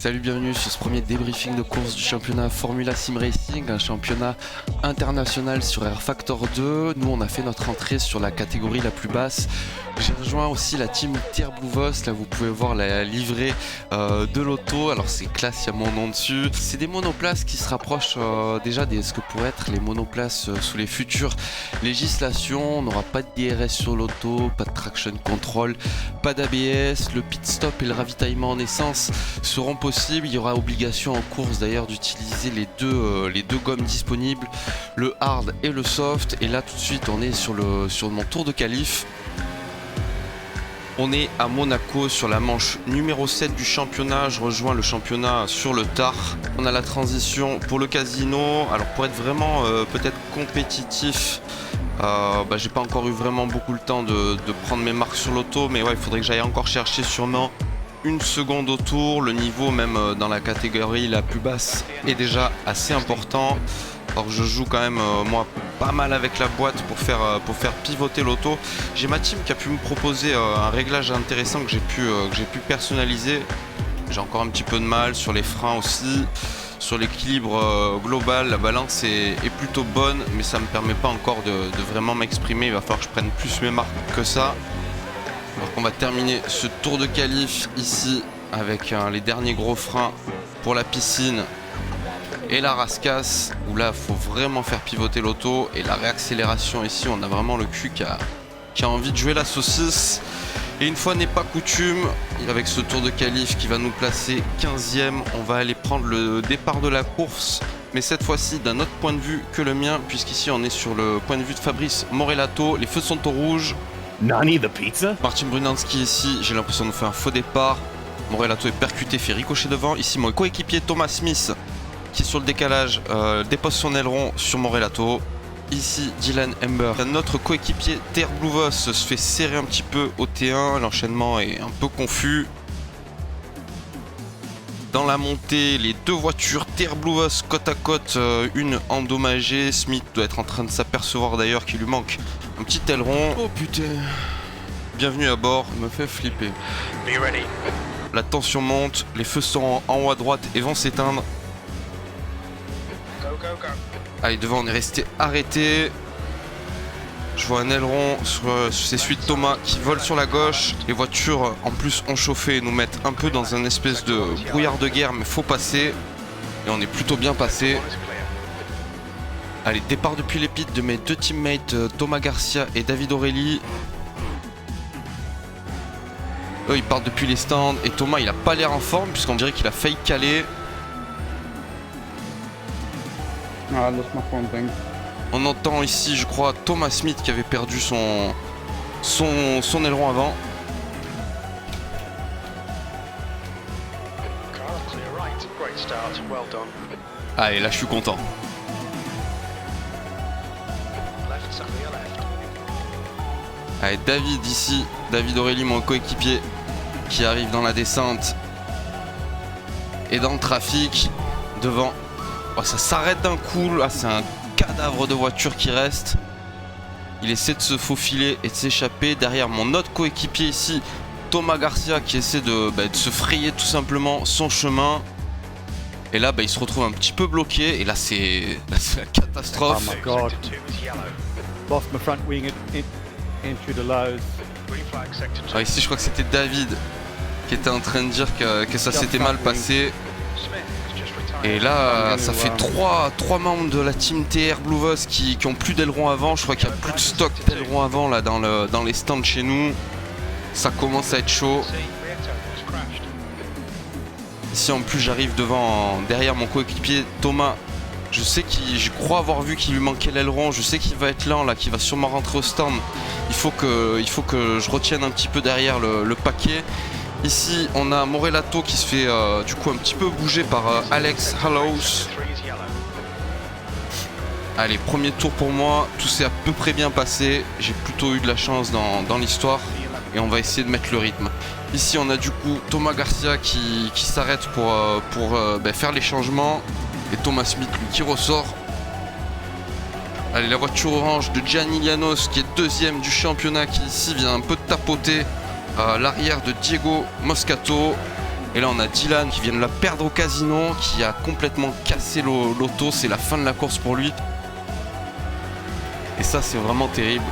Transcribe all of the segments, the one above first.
Salut, bienvenue sur ce premier débriefing de course du championnat Formula Sim Racing, un championnat international sur Air Factor 2. Nous, on a fait notre entrée sur la catégorie la plus basse. J'ai rejoint aussi la team Terre Blue Voss. Là, vous pouvez voir la livrée de l'auto. Alors, c'est classe, il y a mon nom dessus. C'est des monoplaces qui se rapprochent déjà de ce que pourraient être les monoplaces sous les futures législations. On n'aura pas de DRS sur l'auto, pas de traction control, pas d'ABS. Le pit stop et le ravitaillement en essence seront possibles. Il y aura obligation en course d'ailleurs d'utiliser les deux gommes disponibles, le hard et le soft. Et là, tout de suite, on est sur mon tour de qualif. On est à Monaco sur la manche numéro 7 du championnat. Je rejoins le championnat sur le tard. On a la transition pour le casino. Alors pour être vraiment peut-être compétitif, j'ai pas encore eu vraiment beaucoup le temps de prendre mes marques sur l'auto. Mais ouais, il faudrait que j'aille encore chercher sûrement une seconde au tour. Le niveau même dans la catégorie la plus basse est déjà assez important. Alors je joue quand même moi pas mal avec la boîte pour faire pivoter l'auto. J'ai ma team qui a pu me proposer un réglage intéressant que j'ai pu personnaliser. J'ai encore un petit peu de mal sur les freins aussi. Sur l'équilibre global, la balance est plutôt bonne, mais ça me permet pas encore de vraiment m'exprimer. Il va falloir que je prenne plus mes marques que ça. Alors qu'on va terminer ce tour de qualif ici avec les derniers gros freins pour la piscine et la rascasse, où là il faut vraiment faire pivoter l'auto. Et la réaccélération ici, on a vraiment le cul qui a envie de jouer la saucisse. Et une fois n'est pas coutume, avec ce tour de qualif qui va nous placer 15e, on va aller prendre le départ de la course, mais cette fois-ci d'un autre point de vue que le mien, puisqu'ici on est sur le point de vue de Fabrice Morellato. Les feux sont au rouge. Nani the pizza? Martin Brunanski ici, j'ai l'impression de faire un faux départ. Morellato est percuté, fait ricocher devant. Ici mon coéquipier Thomas Smith, qui est sur le décalage, dépose son aileron sur Morellato. Ici Dylan Ember, notre coéquipier Terre Blue Voss, se fait serrer un petit peu au T1, l'enchaînement est un peu confus. Dans la montée, les deux voitures Terre Blue Voss côte à côte, une endommagée. Smith doit être en train de s'apercevoir d'ailleurs qu'il lui manque un petit aileron. Oh putain. Bienvenue à bord, il me fait flipper. La tension monte, les feux sont en haut à droite et vont s'éteindre. Allez, devant on est resté arrêté. Je vois un aileron sur celui de Thomas qui vole sur la gauche. Les voitures en plus ont chauffé et nous mettent un peu dans un espèce de brouillard de guerre, mais faut passer. Et on est plutôt bien passé. Allez, départ depuis les pits de mes deux teammates Thomas Garcia et David Aurélie. Eux ils partent depuis les stands et Thomas il a pas l'air en forme puisqu'on dirait qu'il a failli caler. Ah, lost my phone thing. On entend ici, je crois, Thomas Smith qui avait perdu son aileron avant. Allez, là je suis content. Allez, David ici, David Aurélie, mon coéquipier, qui arrive dans la descente et dans le trafic devant. Oh, ça s'arrête d'un coup, là c'est un cadavre de voiture qui reste. Il essaie de se faufiler et de s'échapper. Derrière mon autre coéquipier ici, Thomas Garcia, qui essaie de se frayer tout simplement son chemin. Et là il se retrouve un petit peu bloqué. Et là c'est la catastrophe. Oh my god. Lost my front wing into the lows. Alors ici je crois que c'était David qui était en train de dire que ça s'était mal passé. Et là, ça fait trois membres de la team TR Blue Voss qui ont plus d'aileron avant. Je crois qu'il n'y a plus de stock d'aileron avant là dans les stands chez nous. Ça commence à être chaud. Ici en plus j'arrive derrière mon coéquipier Thomas. Je crois avoir vu qu'il lui manquait l'aileron. Je sais qu'il va être là, qu'il va sûrement rentrer au stand. Il faut que je retienne un petit peu derrière le paquet. Ici on a Morellato qui se fait du coup un petit peu bouger par Alex Hallows. Allez, premier tour pour moi, tout s'est à peu près bien passé. J'ai plutôt eu de la chance dans l'histoire et on va essayer de mettre le rythme. Ici on a du coup Thomas Garcia qui s'arrête pour faire les changements et Thomas Smith lui qui ressort. Allez, la voiture orange de Gianni Llanos qui est deuxième du championnat qui ici vient un peu de tapoter l'arrière de Diego Moscato. Et là on a Dylan qui vient de la perdre au casino, qui a complètement cassé l'auto, c'est la fin de la course pour lui. Et ça c'est vraiment terrible.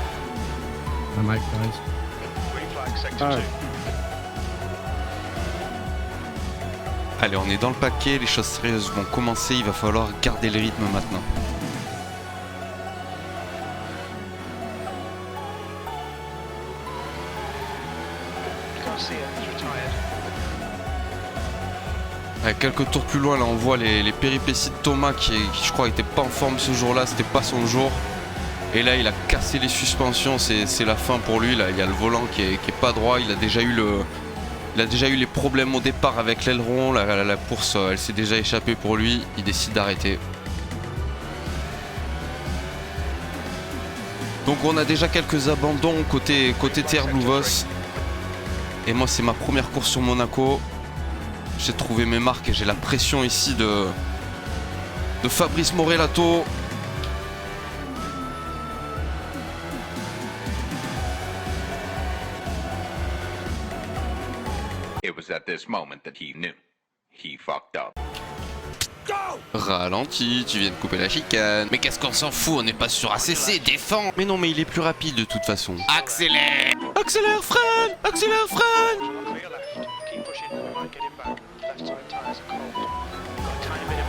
Allez, on est dans le paquet, les choses sérieuses vont commencer, il va falloir garder le rythme maintenant. Quelques tours plus loin, là on voit les péripéties de Thomas qui je crois était pas en forme ce jour-là, c'était pas son jour. Et là il a cassé les suspensions, c'est la fin pour lui. Là il y a le volant qui est pas droit, il a déjà eu les problèmes au départ avec l'aileron, la course elle s'est déjà échappée pour lui, il décide d'arrêter. Donc on a déjà quelques abandons côté TR Blue Voss. Et moi c'est ma première course sur Monaco. J'ai trouvé mes marques et j'ai la pression ici de Fabrice Morellato. It was at this moment that he knew. He fucked up. Ralenti, tu viens de couper la chicane. Mais qu'est-ce qu'on s'en fout, on n'est pas sur ACC, défends. Mais non mais il est plus rapide de toute façon. Accélère. Accélère, freine. Accélère, freine.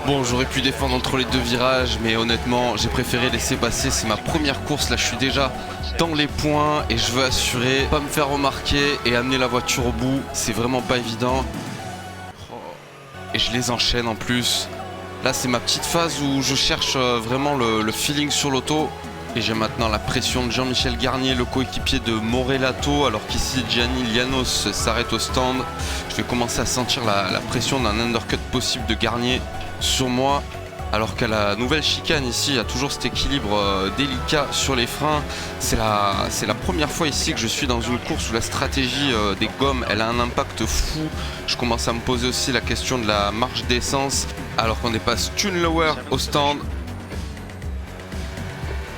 Bon, j'aurais pu défendre entre les deux virages, mais honnêtement, j'ai préféré laisser passer. C'est ma première course, là je suis déjà dans les points et je veux assurer, pas me faire remarquer et amener la voiture au bout. C'est vraiment pas évident. Et je les enchaîne en plus. Là c'est ma petite phase où je cherche vraiment le feeling sur l'auto. Et j'ai maintenant la pression de Jean-Michel Garnier, le coéquipier de Morellato, alors qu'ici Gianni Llanos s'arrête au stand. Je vais commencer à sentir la pression d'un undercut possible de Garnier sur moi, alors qu'à la nouvelle chicane ici, il y a toujours cet équilibre délicat sur les freins. C'est la première fois ici que je suis dans une course où la stratégie des gommes, elle a un impact fou. Je commence à me poser aussi la question de la marge d'essence, alors qu'on dépasse Tune Lower au stand.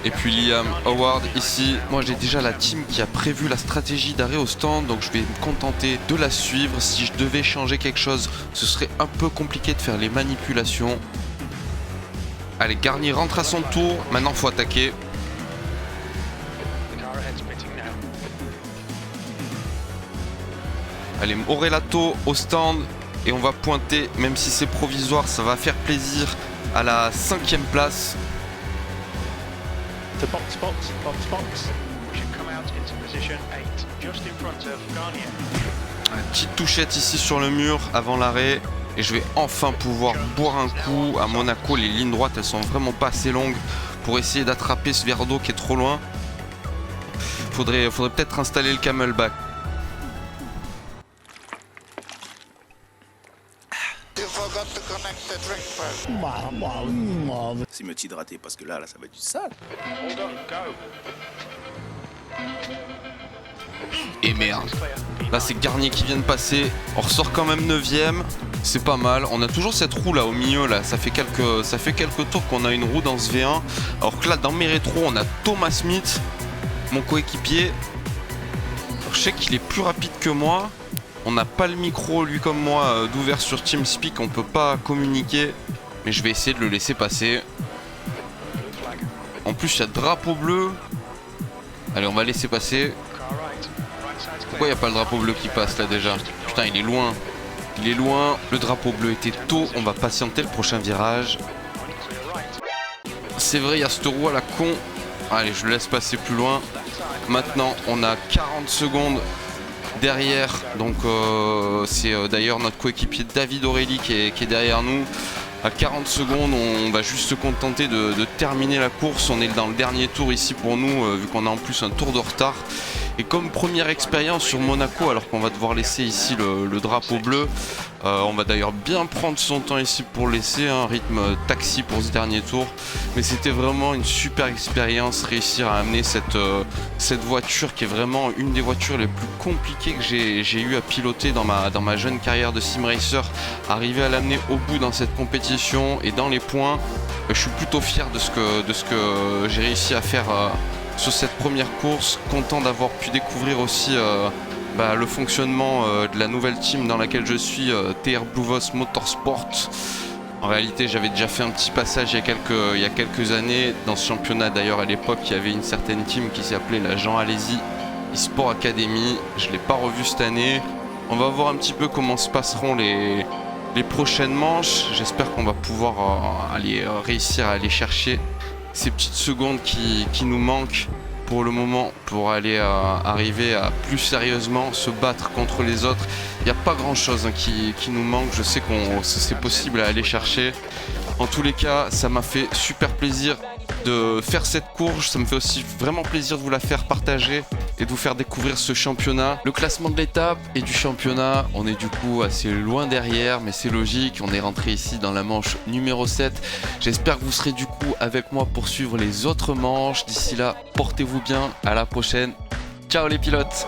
Et puis Liam Howard ici. Moi j'ai déjà la team qui a prévu la stratégie d'arrêt au stand, donc je vais me contenter de la suivre. Si je devais changer quelque chose, ce serait un peu compliqué de faire les manipulations. Allez, Garnier rentre à son tour, maintenant faut attaquer. Allez, Morellato au stand et on va pointer, même si c'est provisoire, ça va faire plaisir à la 5e place. To box, box, box, box. We should come out into position 8, just in front of Garnier. Une petite touchette ici sur le mur avant l'arrêt. Et je vais enfin pouvoir boire un coup. À Monaco, les lignes droites, elles sont vraiment pas assez longues pour essayer d'attraper ce verre d'eau qui est trop loin. Faudrait peut-être installer le camelback. C'est mieux de s'hydrater parce que là ça va être du sale. Hold on, go. Et merde. Là c'est Garnier qui vient de passer. On ressort quand même 9ème. C'est pas mal. On a toujours cette roue là au milieu là. Ça fait quelques tours qu'on a une roue dans ce V1. Alors que là dans mes rétros on a Thomas Smith, mon coéquipier. Je sais qu'il est plus rapide que moi. On n'a pas le micro lui comme moi d'ouvert sur TeamSpeak. On peut pas communiquer. Mais je vais essayer de le laisser passer. En plus il y a drapeau bleu. Allez on va laisser passer. Pourquoi il n'y a pas le drapeau bleu qui passe là déjà? Putain il est loin. Il est loin. Le drapeau bleu était tôt. On va patienter le prochain virage. C'est vrai il y a cette roue à la con. Allez je le laisse passer plus loin. Maintenant on a 40 secondes derrière. Donc c'est d'ailleurs notre coéquipier David Aurélie qui est derrière nous. À 40 secondes, on va juste se contenter de terminer la course. On est dans le dernier tour ici pour nous, vu qu'on a en plus un tour de retard. Et comme première expérience sur Monaco, alors qu'on va devoir laisser ici le drapeau bleu, on va d'ailleurs bien prendre son temps ici pour laisser un rythme taxi pour ce dernier tour. Mais c'était vraiment une super expérience, réussir à amener cette voiture qui est vraiment une des voitures les plus compliquées que j'ai eu à piloter dans ma jeune carrière de sim racer. Arriver à l'amener au bout dans cette compétition et dans les points, je suis plutôt fier de ce que j'ai réussi à faire sur cette première course. Content d'avoir pu découvrir aussi le fonctionnement de la nouvelle team dans laquelle je suis, TR Blue Voss Motorsport. En réalité, j'avais déjà fait un petit passage il y a quelques années. Dans ce championnat, d'ailleurs, à l'époque, il y avait une certaine team qui s'appelait la Jean Alési eSport Academy. Je ne l'ai pas revu cette année. On va voir un petit peu comment se passeront les prochaines manches. J'espère qu'on va pouvoir réussir à aller chercher ces petites secondes qui nous manquent pour le moment, pour aller arriver à plus sérieusement se battre contre les autres. Il n'y a pas grand chose qui nous manque. Je sais que c'est possible à aller chercher. En tous les cas, ça m'a fait super plaisir de faire cette course. Ça me fait aussi vraiment plaisir de vous la faire partager et de vous faire découvrir ce championnat. Le classement de l'étape et du championnat, on est du coup assez loin derrière, mais c'est logique. On est rentré ici dans la manche numéro 7. J'espère que vous serez du coup avec moi pour suivre les autres manches. D'ici là, portez-vous bien. À la prochaine. Ciao les pilotes!